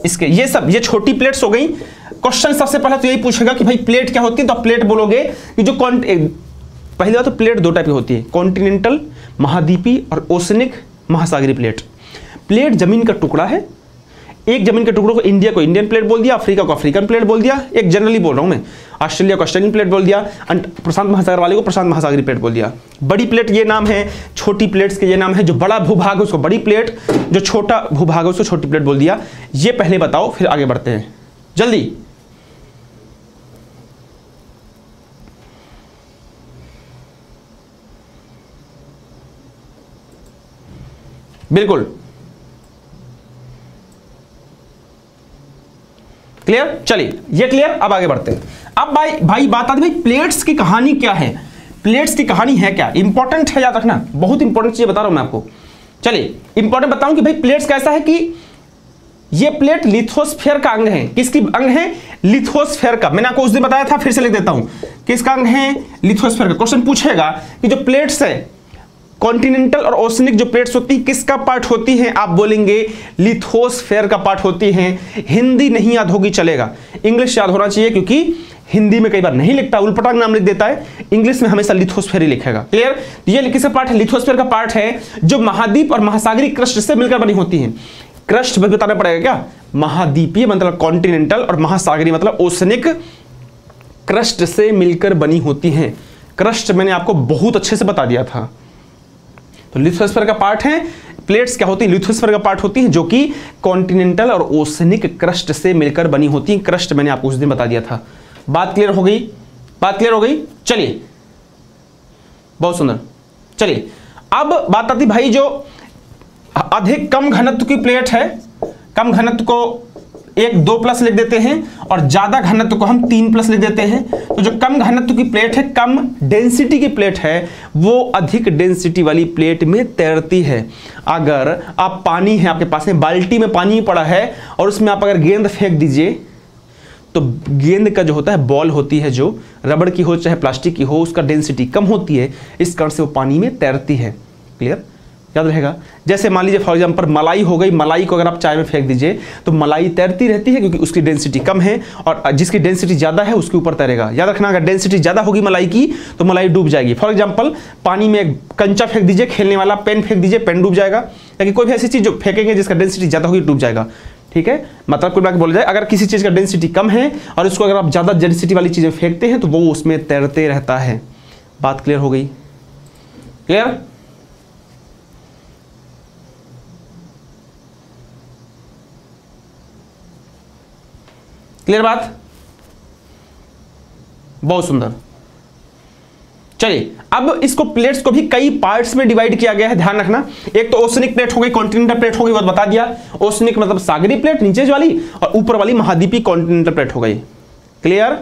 इसके, ये सब ये छोटी प्लेट्स हो गई। क्वेश्चन सबसे पहले तो यही पूछेगा कि भाई प्लेट क्या होती है, तो आप प्लेट बोलोगे कि जो पहली बात तो प्लेट दो टाइप की होती है, कॉन्टिनेंटल महाद्वीपी और ओशनिक महासागरीय प्लेट। प्लेट जमीन का टुकड़ा है। एक जमीन के टुकड़ों को इंडिया को इंडियन प्लेट बोल दिया, अफ्रीका को अफ्रीकन प्लेट बोल दिया, एक जनरली बोल रहा हूं मैं, ऑस्ट्रेलिया को ऑस्ट्रेलियन प्लेट बोल दिया, प्रशांत महासागर वाले को प्रशांत महासागरीय प्लेट बोल दिया। बड़ी प्लेट ये नाम है, छोटी प्लेट्स के ये नाम है। जो बड़ा भूभाग है उसको बड़ी प्लेट, जो छोटा भूभाग है उसको छोटी प्लेट बोल दिया। ये पहले बताओ फिर आगे बढ़ते हैं। जल्दी बिल्कुल क्लियर। चलिए ये क्लियर, अब आगे बढ़ते हैं। अब भाई बात आती, भाई प्लेट्स की कहानी क्या है, प्लेट्स की कहानी है क्या, इंपॉर्टेंट है, याद रखना, बहुत इंपॉर्टेंट चीज बता रहा हूं मैं आपको। चलिए इंपॉर्टेंट बताऊं कि भाई प्लेट्स कैसा है कि ये प्लेट लिथोस्फीयर का अंग है। किसकी अंग है? लिथोस्फीयर का। मैंने आपको उस दिन बताया था, फिर से लिख देता हूं, किसका अंग है? लिथोस्फीयर का। क्वेश्चन पूछेगा कि जो प्लेट्स है कॉन्टिनेंटल और ओशनिक जो प्लेट्स होती है किसका पार्ट होती हैं? आप बोलेंगे लिथोस्फीयर का पार्ट होती हैं। हिंदी नहीं याद होगी चलेगा, इंग्लिश याद होना चाहिए, क्योंकि हिंदी में कई बार नहीं लिखता, उलपटांग नाम लिख देता है, इंग्लिश में हमेशा लिथोस्फीयर ही लिखेगा। क्लियर? ये किसका पार्ट है? लिथोस्फीयर का पार्ट है, जो महाद्वीप और महासागरीय क्रस्ट से मिलकर बनी होती है। क्रस्ट बताना पड़ेगा क्या? महाद्वीपीय मतलब कॉन्टिनेंटल और महासागरीय मतलब ओशनिक क्रस्ट से मिलकर बनी होती हैं। क्रस्ट मैंने आपको बहुत अच्छे से बता दिया था। तो लिथोस्फीयर का पार्ट है, प्लेट्स क्या होती है? लिथोस्फीयर का पार्ट होती है, जो कि कॉन्टिनेंटल और ओशनिक क्रस्ट से मिलकर बनी होती है। क्रस्ट मैंने आपको उस दिन बता दिया था। बात क्लियर हो गई? बात क्लियर हो गई? चलिए बहुत सुंदर। चलिए अब बात आती भाई, जो अधिक कम घनत्व की प्लेट है, कम घनत्व को 1-2+ लिख देते हैं और ज्यादा घनत्व को हम 3+ लिख देते हैं। तो जो कम घनत्व की प्लेट है, कम डेंसिटी की प्लेट है, वो अधिक डेंसिटी वाली प्लेट में तैरती है। अगर आप पानी है आपके पास में, बाल्टी में पानी पड़ा है और उसमें आप अगर गेंद फेंक दीजिए, तो गेंद का जो होता है बॉल होती है, जो रबड़ की हो चाहे प्लास्टिक की हो, उसका डेंसिटी कम होती है, इस कारण से वो पानी में तैरती है। क्लियर? याद रहेगा। जैसे मान लीजिए फॉर एग्जांपल मलाई हो गई, मलाई को अगर आप चाय में फेंक दीजिए तो मलाई तैरती रहती है, क्योंकि उसकी डेंसिटी कम है, और जिसकी डेंसिटी ज्यादा है उसके ऊपर तैरेगा। याद रखना, अगर डेंसिटी ज्यादा होगी मलाई की तो मलाई डूब जाएगी। फॉर एग्जाम्पल पानी में एक कंचा फेंक दीजिए, खेलने वाला पेन फेंक दीजिए, पेन डूब जाएगा। लेकिन कोई भी ऐसी चीज जो फेंकेंगे जिसका डेंसिटी ज्यादा होगी डूब जाएगा। ठीक है, मतलब कुल बात बोला जाए, अगर किसी चीज का डेंसिटी कम है और उसको अगर आप ज्यादा डेंसिटी वाली चीजें फेंकते हैं तो वो उसमें तैरते रहता है। बात क्लियर हो गई? क्लियर? क्लियर बात? बहुत सुंदर। चलिए अब इसको प्लेट्स को भी कई पार्ट्स में डिवाइड किया गया है, ध्यान रखना। एक तो ओशनिक प्लेट हो गई, कॉन्टिनेंटल प्लेट हो गई, वो बता दिया। ओशनिक मतलब सागरीय प्लेट नीचे वाली, और ऊपर वाली महाद्वीपीय कॉन्टिनेंटल प्लेट हो गई। क्लियर?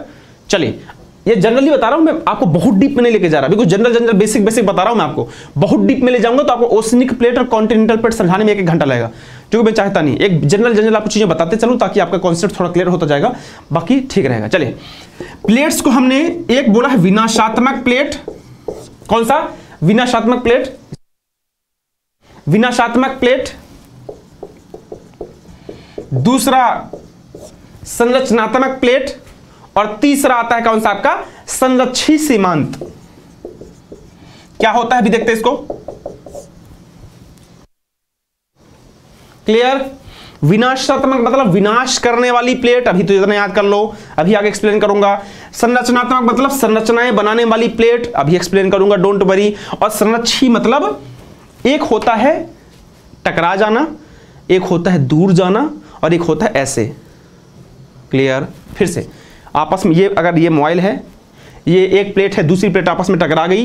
चलिए ये जनरली बता रहा हूं मैं आपको, बहुत डीप में नहीं लेके जा रहा, बिल्कुल जनरल बेसिक बता रहा हूं मैं आपको। बहुत डीप में ले जाऊंगा तो आपको ओशनिक प्लेट और कॉन्टिनेंटल प्लेट समझाने में 1 घंटा लगेगा, क्योंकि मैं चाहता नहीं, एक जनरल आपको चीजें बताते चलूं ताकि आपका कॉन्सेप्ट थोड़ा क्लियर होता जाएगा, बाकी ठीक रहेगा। चलिए प्लेट्स को हमने एक बोला है विनाशात्मक प्लेट। कौन सा? विनाशात्मक प्लेट। विनाशात्मक प्लेट। दूसरा संरचनात्मक प्लेट, और तीसरा आता है कौन सा? आपका संरक्षी सीमांत। क्या होता है अभी देखते हैं इसको। क्लियर? विनाशात्मक मतलब विनाश करने वाली प्लेट, अभी तो इतना याद कर लो, अभी आगे एक्सप्लेन करूंगा। संरचनात्मक मतलब संरचनाएं बनाने वाली प्लेट, अभी एक्सप्लेन करूंगा, डोंट वरी। और संरक्षी मतलब एक होता है टकरा जाना, एक होता है दूर जाना, और एक होता है ऐसे। क्लियर? फिर से आपस में, ये अगर ये मोबाइल है, ये एक प्लेट है, दूसरी प्लेट आपस में टकरा गई,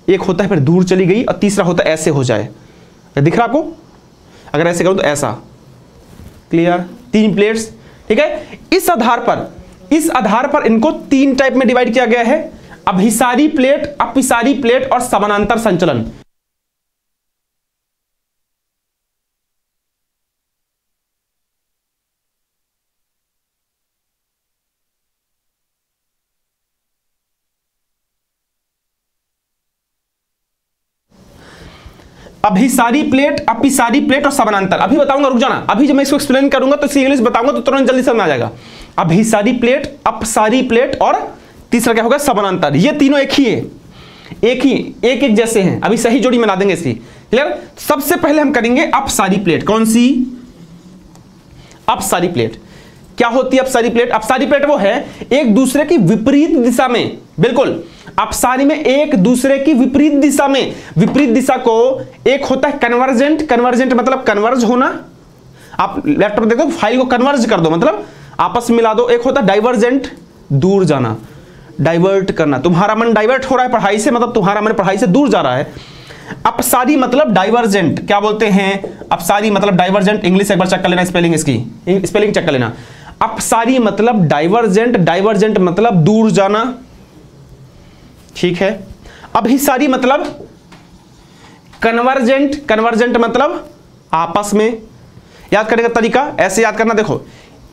एक होता है फिर दूर चली गई, और तीसरा होता है ऐसे हो जाए। दिख रहा आपको? अगर ऐसे करूं तो ऐसा। क्लियर? 3 प्लेट्स। ठीक है, इस आधार पर इनको 3 टाइप में डिवाइड किया गया है: अभिसारी प्लेट, अपसारी प्लेट और समानांतर संचलन। अभिसारी प्लेट, अपसारी प्लेट और समानांतर। अभी बताऊंगा, रुक जाना, अभी जब मैं इसको एक्सप्लेन करूंगा तो इंग्लिश बताऊंगा तो तुरंत जल्दी समझ आ जाएगा। अभिसारी प्लेट, अपसारी प्लेट और तीसरा क्या होगा? समानांतर। ये तीनों एक ही है, एक जैसे हैं। अभी सही जोड़ी मिला देंगे इसकी। क्लियर? सबसे पहले हम करेंगे अपसारी प्लेट। कौन सी? अपसारी प्लेट। क्या होती है अपसारी प्लेट? अपसारी प्लेट वो है एक दूसरे की विपरीत दिशा में, बिल्कुल अपसारी में एक दूसरे की विपरीत दिशा में। विपरीत दिशा को एक होता है कन्वर्जेंट। कन्वर्जेंट मतलब कन्वर्ज होना। आप लैपटॉप देखो, फाइल को कन्वर्ज कर दो मतलब आपस में मिला दो। एक होता है डाइवर्जेंट, दूर जाना, डाइवर्ट करना। तुम्हारा मन डाइवर्ट हो रहा है पढ़ाई से, मतलब तुम्हारा मन पढ़ाई से दूर जा रहा है। अपसारी मतलब डाइवर्जेंट, क्या बोलते हैं? अपसारी मतलब डाइवर्जेंट। इंग्लिश एक बार चेक कर लेना, स्पेलिंग इसकी, स्पेलिंग चेक कर लेना। अपसारी मतलब डाइवर्जेंट, डाइवर्जेंट मतलब दूर जाना, ठीक है। अभिसारी मतलब कन्वर्जेंट, कन्वर्जेंट मतलब आपस में। याद करने का तरीका ऐसे याद करना, देखो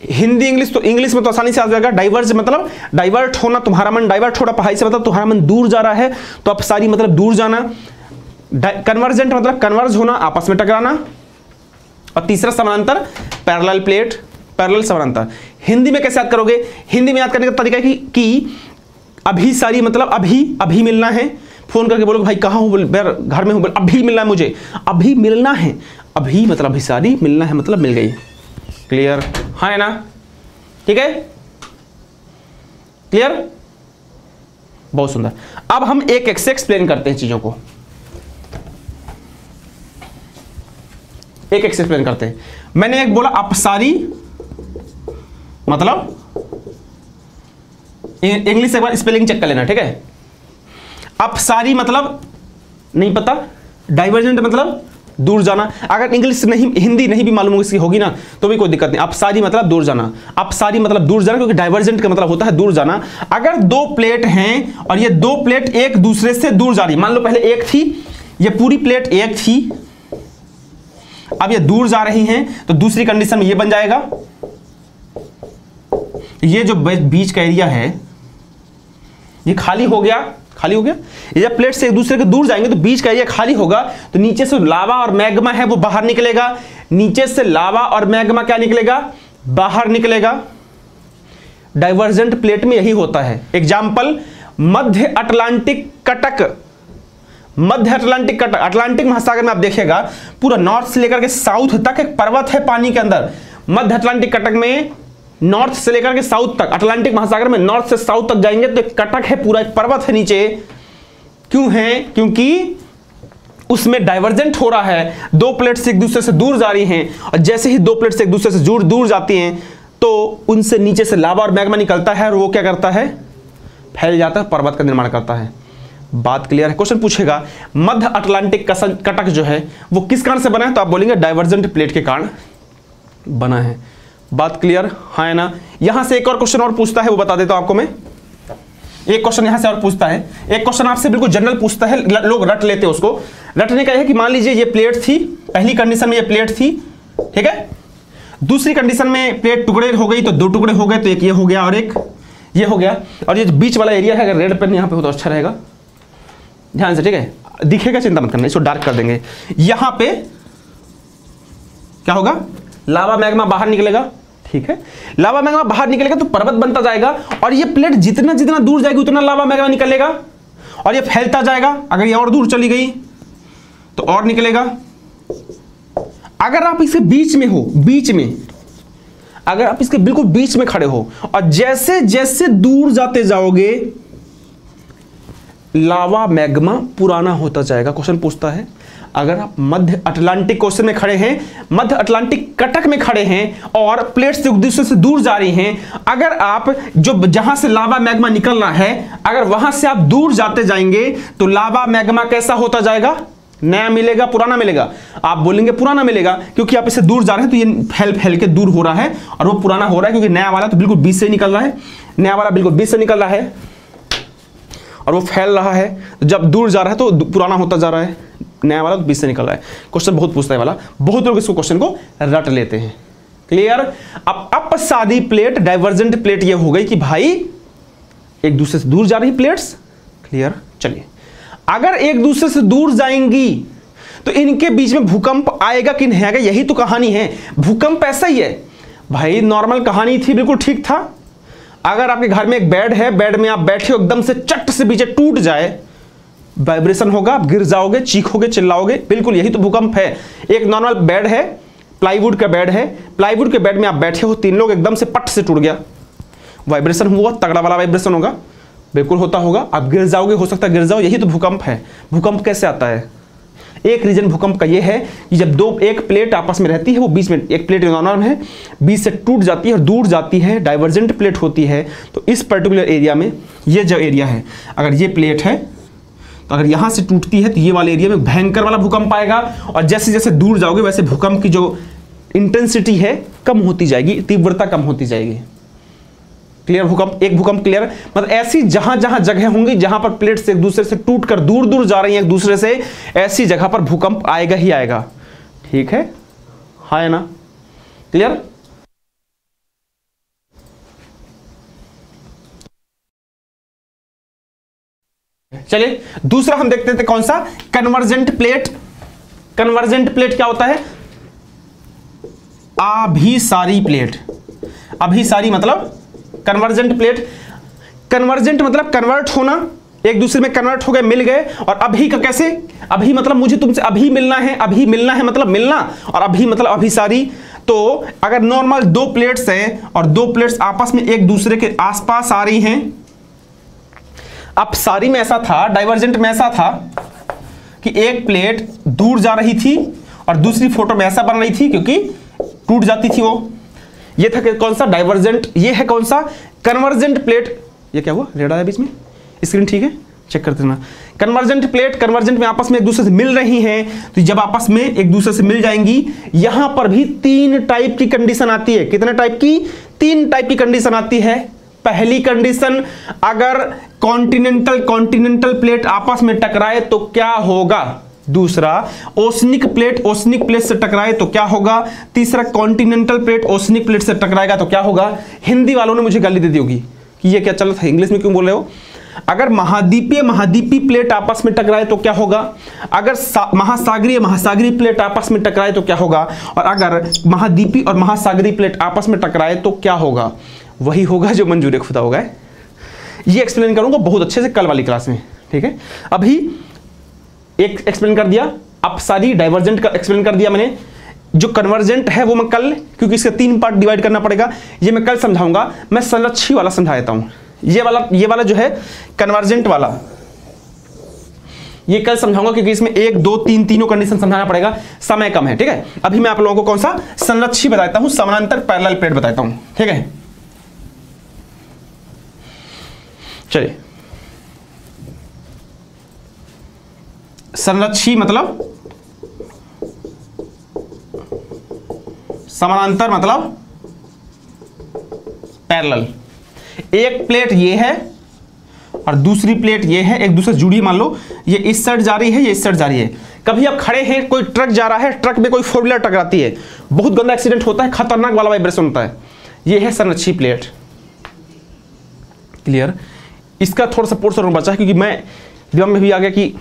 हिंदी इंग्लिश तो इंग्लिश में तो आसानी से आ जाएगा। डाइवर्ज मतलब डाइवर्ट होना, तुम्हारा मन डाइवर्ट हो रहा पढ़ाई से, मतलब तुम्हारा मन दूर जा रहा है, तो अपसारी मतलब दूर जाना। कन्वर्जेंट मतलब कन्वर्ज होना, आपस में टकराना। और तीसरा समानांतर, पैरेलल प्लेट, पैरेलल समानांतर। हिंदी में कैसे याद करोगे? हिंदी में याद करने का तरीका है कि अभिसारी मतलब अभी मिलना है। फोन करके बोलो भाई कहाँ हो, घर में हूं, अभी मिलना है मुझे, अभी मिलना है। अभी मतलब अभिसारी, मिलना है मतलब मिल गई। क्लियर? हाँ है ना? ठीक है, क्लियर? बहुत सुंदर। अब हम एक एक से एक्सप्लेन करते हैं चीजों को, एक एक से एक्सप्लेन करते हैं। मैंने एक बोला अपसारी मतलब, इंग्लिश एक बार स्पेलिंग चेक कर लेना, ठीक है। अपसारी मतलब नहीं पता, डाइवर्जेंट मतलब दूर जाना। अगर इंग्लिश नहीं, हिंदी नहीं भी मालूम होगी ना तो भी कोई दिक्कत नहीं। अपसारी मतलब दूर जाना, अपसारी मतलब दूर जाना, क्योंकि डाइवर्जेंट का मतलब होता है दूर जाना। अगर दो प्लेट हैं और ये दो प्लेट एक दूसरे से दूर जा रही, मान लो पहले एक थी, ये पूरी प्लेट एक थी, अब ये दूर जा रही हैं, तो दूसरी कंडीशन में ये बन जाएगा, ये जो बीच का एरिया है ये खाली हो गया, खाली हो गया। ये जब प्लेट से एक दूसरे के दूर जाएंगे तो बीच का एरिया खाली होगा, तो नीचे से लावा और मैग्मा है वो बाहर निकलेगा। नीचे से लावा और मैग्मा क्या निकलेगा? बाहर निकलेगा। डाइवर्जेंट प्लेट में यही होता है। एग्जाम्पल, मध्य अटलांटिक कटक, मध्य अटलांटिक कटक, अटलांटिक महासागर में आप देखिएगा पूरा नॉर्थ से लेकर के साउथ तक एक पर्वत है पानी के अंदर। मध्य अटलांटिक कटक में नॉर्थ से लेकर के साउथ तक, अटलांटिक महासागर में नॉर्थ से साउथ तक जाएंगे तो एक कटक है, पूरा एक पर्वत है नीचे। क्यों है? क्योंकि उसमें डाइवर्जेंट हो रहा है, दो प्लेट से एक दूसरे से दूर जा रही हैं, और जैसे ही दो प्लेट से एक दूसरे से दूर जाती हैं तो उनसे नीचे से लावा और मैग्मा निकलता है और वो क्या करता है? फैल जाता है, पर्वत का निर्माण करता है। बात क्लियर है? क्वेश्चन पूछेगा मध्य अटलांटिक कटक जो है वो किस कारण से बना है, तो आप बोलेंगे डाइवर्जेंट प्लेट के कारण बना है। बात क्लियर? हाँ है ना? यहां से एक और क्वेश्चन और पूछता है, वो बता देता हूं आपको मैं। एक क्वेश्चन यहां से और पूछता है, एक क्वेश्चन आपसे बिल्कुल जनरल पूछता है, लोग रट लेते हैं उसको। रटने का यह है कि मान लीजिए ये प्लेट थी, पहली कंडीशन में ये प्लेट थी, ठीक है। दूसरी कंडीशन में प्लेट टुकड़े हो गई तो दो टुकड़े हो गए, तो एक ये हो गया और एक ये हो गया। और ये बीच वाला एरिया है, अगर रेड पेन यहां पे हो तो अच्छा रहेगा, ध्यान से, ठीक है। दिखेगा, चिंता मत करना, इसको डार्क कर देंगे। यहां पे क्या होगा? लावा मैग्मा बाहर निकलेगा, ठीक है। लावा मैग्मा बाहर निकलेगा तो पर्वत बनता जाएगा, और ये प्लेट जितना जितना दूर जाएगी उतना लावा मैग्मा निकलेगा, और ये फैलता जाएगा। अगर ये और दूर चली गई तो और निकलेगा। अगर आप इसके बीच में हो, बीच में, अगर आप इसके बिल्कुल बीच में खड़े हो और जैसे जैसे दूर जाते जाओगे लावा मैग्मा पुराना होता जाएगा। क्वेश्चन पूछता है अगर आप मध्य अटलांटिक क्वेश्चन में खड़े हैं, मध्य अटलांटिक कटक में खड़े हैं और प्लेट से एक दूसरे से दूर जा रही हैं, अगर आप जो जहां से लावा मैग्मा निकल रहा है, अगर वहां से आप दूर जाते जाएंगे तो लावा मैग्मा कैसा होता जाएगा? नया मिलेगा, पुराना मिलेगा? आप बोलेंगे पुराना मिलेगा, क्योंकि आप इससे दूर जा रहे हैं तो ये फैल फैल के दूर हो रहा है, और वो पुराना हो रहा है क्योंकि नया वाला तो बिल्कुल बीच से निकल रहा है, नया वाला बिल्कुल बीच से निकल रहा है और वो फैल रहा है। जब दूर जा रहा है तो पुराना होता जा रहा है, नया वाला तो बीच से निकल रहा है। क्वेश्चन बहुत पूछता है वाला, बहुत लोग इसको क्वेश्चन को रट लेते हैं। क्लियर? अब अपसादी प्लेट, डाइवर्जेंट प्लेट ये हो गई कि भाई एक दूसरे से दूर जा रही प्लेट्स। क्लियर? चलिए, अगर एक दूसरे से दूर जाएंगी तो इनके बीच में भूकंप आएगा कि नहीं आएगा? यही तो कहानी है। भूकंप ऐसा ही है भाई, नॉर्मल कहानी थी, बिल्कुल ठीक था। अगर आपके घर में एक बेड है, बेड में आप बैठे हो, एकदम से चट से पीछे टूट जाए, वाइब्रेशन होगा, आप गिर जाओगे, चीखोगे, चिल्लाओगे, बिल्कुल यही तो भूकंप है। एक नॉर्मल बेड है, प्लाईवुड का बेड है, प्लाईवुड के बेड में आप बैठे हो, तीन लोग, एकदम से पट से टूट गया, वाइब्रेशन हुआ, तगड़ा वाला वाइब्रेशन होगा, बिल्कुल होता होगा, आप गिर जाओगे, हो सकता है गिर जाओ, यही तो भूकंप है। भूकंप कैसे आता है? एक रीजन भूकंप का ये है कि जब एक प्लेट आपस में रहती है, वो बीच में, एक प्लेट नॉर्मल है, बीच से टूट जाती है और दूर जाती है, डाइवर्जेंट प्लेट होती है, तो इस पर्टिकुलर एरिया में, ये जो एरिया है, अगर ये प्लेट है तो अगर यहां से टूटती है तो ये वाले एरिया में भयंकर वाला भूकंप आएगा, और जैसे जैसे दूर जाओगे वैसे भूकंप की जो इंटेंसिटी है कम होती जाएगी, तीव्रता कम होती जाएगी। क्लियर? भूकंप, एक भूकंप क्लियर, मतलब ऐसी जहां जहां जगह होंगी जहां पर प्लेट्स एक दूसरे से टूटकर दूर दूर जा रही हैं एक दूसरे से, ऐसी जगह पर भूकंप आएगा ही आएगा। ठीक है, हाँ है ना? क्लियर? चलिए दूसरा हम देखते थे, कौन सा? Convergent plate. कन्वर्जेंट प्लेट क्या होता है? अभिसारी प्लेट। अभिसारी मतलब कन्वर्जेंट प्लेट। कन्वर्जेंट मतलब कन्वर्ट होना, एक दूसरे में कन्वर्ट हो गए, मिल गए। और अभी का कैसे? अभी मतलब मुझे तुमसे अभी मिलना है, अभी मिलना है मतलब मिलना, और अभी मतलब अभिसारी। तो अगर नॉर्मल दो प्लेट्स हैं और दो प्लेट्स आपस में एक दूसरे के आसपास आ रही हैं, अपसारी में ऐसा था, डाइवर्जेंट में ऐसा था कि एक प्लेट दूर जा रही थी और दूसरी फोटो में ऐसा बन रही थी क्योंकि टूट जाती थी वो। ये था कि कौन सा? डाइवर्जेंट। ये है कौन सा? Convergent plate. ये क्या हुआ? रेड आया बीच में, स्क्रीन ठीक है? चेक करते ना। कन्वर्जेंट प्लेट, कन्वर्जेंट में आपस में एक दूसरे से मिल रही हैं, तो जब आपस में एक दूसरे से मिल जाएंगी, यहां पर भी तीन टाइप की कंडीशन आती है। कितने टाइप की? तीन टाइप की कंडीशन आती है। पहली कंडीशन, अगर कॉन्टिनेंटल प्लेट आपस में टकराए तो क्या होगा? दूसरा, ओशनिक प्लेट से टकराए तो क्या होगा? तीसरा, कॉन्टिनेंटल प्लेट ओशनिक प्लेट से टकराएगा तो क्या होगा? हिंदी वालों ने मुझे गाली दे दी होगी कि ये क्या चल रहा था, इंग्लिश में क्यों बोल रहे हो? अगर महाद्वीपीय प्लेट आपस में टकराए तो क्या होगा? अगर महासागरीय प्लेट आपस में टकराए तो क्या होगा? और अगर महाद्वीपीय और महासागरीय प्लेट आपस में टकराए तो क्या होगा? वही होगा जो मंजूर खुदा होगा। ये एक्सप्लेन करूंगा बहुत अच्छे से कल वाली क्लास में। ठीक है, अभी एक एक्सप्लेन कर दिया, अपसारी डाइवर्जेंट का एक्सप्लेन कर दिया मैंने। जो कन्वर्जेंट है वो मैं कल, क्योंकि इसके तीन पार्ट डिवाइड करना पड़ेगा, ये मैं कल समझाऊंगा। मैं संरक्षी वाला समझा देता हूं। ये वाला जो है कन्वर्जेंट वाला, ये कल समझाऊंगा क्योंकि इसमें 1 2 3 तीनों कंडीशन समझाना पड़ेगा, समय कम है। ठीक है, अभी मैं आप लोगों को कौन सा? संरक्षी बताता हूं, समानांतर पैरेलल प्लेट बताता हूं। ठीक है, चलिए। संरक्षी मतलब समानांतर मतलब पैरेलल। एक प्लेट ये है और दूसरी प्लेट ये है, एक दूसरे से जुड़ी। मान लो ये इस साइड जा रही है, ये इस साइड जा रही है। कभी आप खड़े हैं, कोई ट्रक जा रहा है, ट्रक में कोई फोर व्हीलर टकराती है, बहुत गंदा एक्सीडेंट होता है, खतरनाक वाला वाइब्रेशन होता है। ये है संरक्षी प्लेट। क्लियर? इसका थोड़ा सा पोर्शन बचा है क्योंकि मैं दिमाग में भी आ गया कि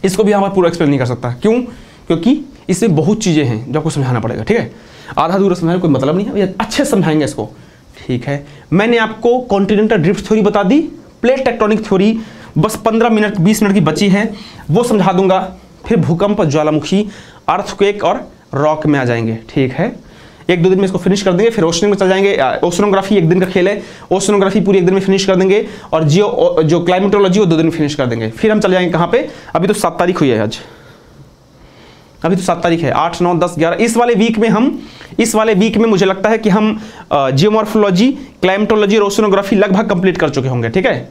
इसको भी हमारा पूरा एक्सप्लेन नहीं कर सकता। क्यों? क्योंकि इसमें बहुत चीजें हैं जो आपको समझाना पड़ेगा। ठीक है, आधा अधूरा समझाने कोई मतलब नहीं है, अच्छे से समझाएंगे इसको। ठीक है, मैंने आपको कॉन्टिनेंटल ड्रिफ्ट थ्योरी बता दी, प्लेट टेक्टोनिक थ्योरी बस 15 मिनट 20 मिनट की बची है, वो समझा दूंगा। फिर भूकंप, ज्वालामुखी, अर्थक्वेक और रॉक में आ जाएंगे। ठीक है, 1-2 दिन में इसको फिनिश कर देंगे, फिर ओशनिंग में चल जाएंगे। ओशनोग्राफी 1 दिन का खेल है, ओशनोग्राफी पूरी 1 दिन में फिनिश कर देंगे, और जो क्लाइमेटोलॉजी वो 2 दिन में फिनिश कर देंगे। फिर हम चल जाएंगे कहाँ पे? अभी तो 7 तारीख हुई है आज, अभी तो 7 तारीख है, 8 9 10 11। इस वाले वीक में मुझे लगता है कि हम जियोमॉर्फोलॉजी, क्लाइमेटोलॉजी और ओशनोग्राफी लगभग कंप्लीट कर चुके होंगे। ठीक है,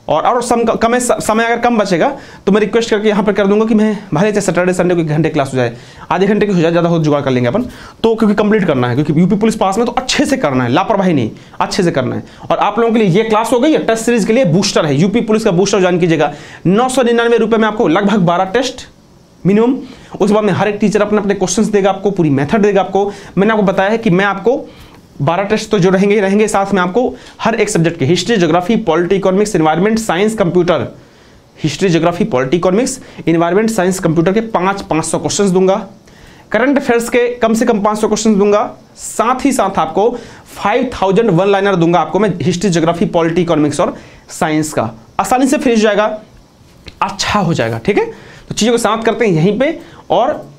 और समय अगर कम बचेगा तो मैं रिक्वेस्ट करके यहाँ पर कर दूंगा कि मैं भले चाहे सैटरडे संडे को 1 घंटे क्लास हो जाए, आधे घंटे की हो जाए, ज़्यादा हो जुगाड़ कर लेंगे अपन तो, क्योंकि कंप्लीट करना है, क्योंकि यूपी पुलिस पास में तो अच्छे से करना है, लापरवाही नहीं, अच्छे से करना है। और आप लोगों के लिए ये क्लास हो गई है, टेस्ट सीरीज के लिए बूस्टर है, यूपी पुलिस का बूस्टर ज्वाइन कीजिएगा। 999 रुपये में आपको लगभग 12 टेस्ट मिनिमम। उसके बाद में हर एक टीचर अपने अपने क्वेश्चंस देगा आपको, पूरी मेथड देगा आपको। मैंने आपको बताया है कि मैं आपको 12 टेस्ट तो जो रहेंगे, साथ में आपको हर एक सब्जेक्ट के history, geography, polity, economics, environment, science, computer, history, geography, polity, economics, environment, science, computer के 500 क्वेश्चंस दूंगा। करंट अफेयर्स के कम से कम 500 क्वेश्चंस दूंगा। साथ ही साथ आपको 5000 वन लाइनर दूंगा आपको मैं, हिस्ट्री, ज्योग्राफी, पॉलिटी, इकोनॉमिक्स और साइंस का। आसानी से फिनिश जाएगा, अच्छा हो जाएगा। ठीक है, तो चीज़ों को समाप्त करते हैं यहीं पे, और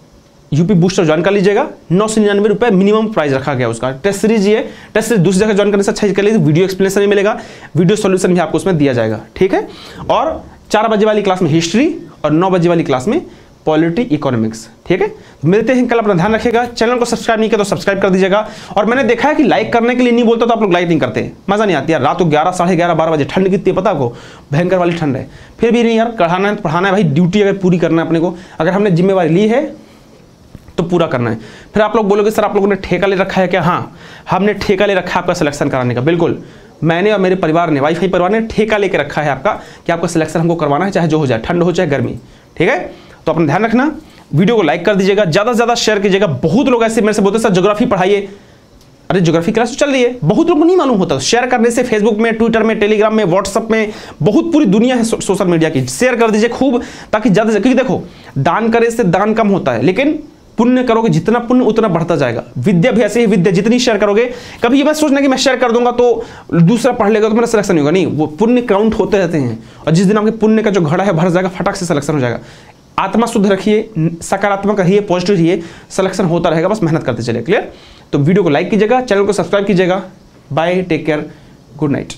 यूपी बूस्टर ज्वाइन कर लीजिएगा। 999 रुपये मिनिमम प्राइस रखा गया उसका। टेस्ट सीरीज ये, टेस्ट सीरीज दूसरी जगह ज्वाइन करने से अच्छा कर लीजिए, वीडियो एक्सप्लेनेशन भी मिलेगा, वीडियो सॉल्यूशन भी आपको उसमें दिया जाएगा। ठीक है, और 4 बजे वाली क्लास में हिस्ट्री और 9 बजे वाली क्लास में पॉलिटी, इकोनॉमिक्स। ठीक है, मिलते हैं कल, अपना ध्यान रखिएगा। चैनल को सब्सक्राइब नहीं किया तो सब्सक्राइब कर दीजिएगा। और मैंने देखा है कि लाइक करने के लिए नहीं बोलता तो आप लोग लाइक नहीं करते, मजा नहीं आती यार। रात को 11, साढ़े 11, 12 बजे ठंड कितनी है पता आपको, भयंकर वाली ठंड है, फिर भी नहीं यार, पढ़ाना है पढ़ाना है भाई, ड्यूटी अगर पूरी करना है अपने को, अगर हमने जिम्मेवारी ली है तो पूरा करना है। फिर आप लोग बोलोगे सर आप लोगों ने ठेका ले रखा है क्या? हाँ, हमने ठेका ले रखा है आपका सिलेक्शन कराने का। बिल्कुल, मैंने और मेरे परिवार ने, वाईफाई परिवार ने ठेका लेके रखा है आपका कि आपका सिलेक्शन हमको करवाना है, चाहे जो हो जाए, ठंड हो चाहे गर्मी। ठीक है, तो अपना ध्यान रखना, वीडियो को लाइक कर दीजिएगा, ज़्यादा से ज़्यादा शेयर कीजिएगा। बहुत लोग ऐसे मेरे से बोलते हैं सर ज्योग्राफी पढ़ाइए, अरे ज्योग्राफी क्लास तो चल रही है, बहुत लोगों को नहीं मालूम होता। शेयर करने से फेसबुक में, ट्विटर में, टेलीग्राम में, व्हाट्सअप में, बहुत पूरी दुनिया है सोशल मीडिया की, शेयर कर दीजिए खूब, ताकि ज़्यादा से, क्योंकि देखो दान करे से दान कम होता है, लेकिन पुण्य करोगे जितना पुण्य उतना बढ़ता जाएगा। विद्या भी ऐसे ही, विद्या जितनी शेयर करोगे, कभी ये मत सोचना कि मैं शेयर कर दूंगा तो दूसरा पढ़ लेगा तो मेरा सिलेक्शन नहीं होगा, नहीं, वो पुण्य काउंट होते रहते हैं, और जिस दिन आपके पुण्य का जो घड़ा है भर जाएगा, फटाक से सिलेक्शन हो जाएगा। आत्मा शुद्ध रखिए, सकारात्मक रहिए, पॉजिटिव रहिए, सिलेक्शन होता रहेगा, बस मेहनत करते चलिए। क्लियर? तो वीडियो को लाइक कीजिएगा, चैनल को सब्सक्राइब कीजिएगा। Bye, take care, good night.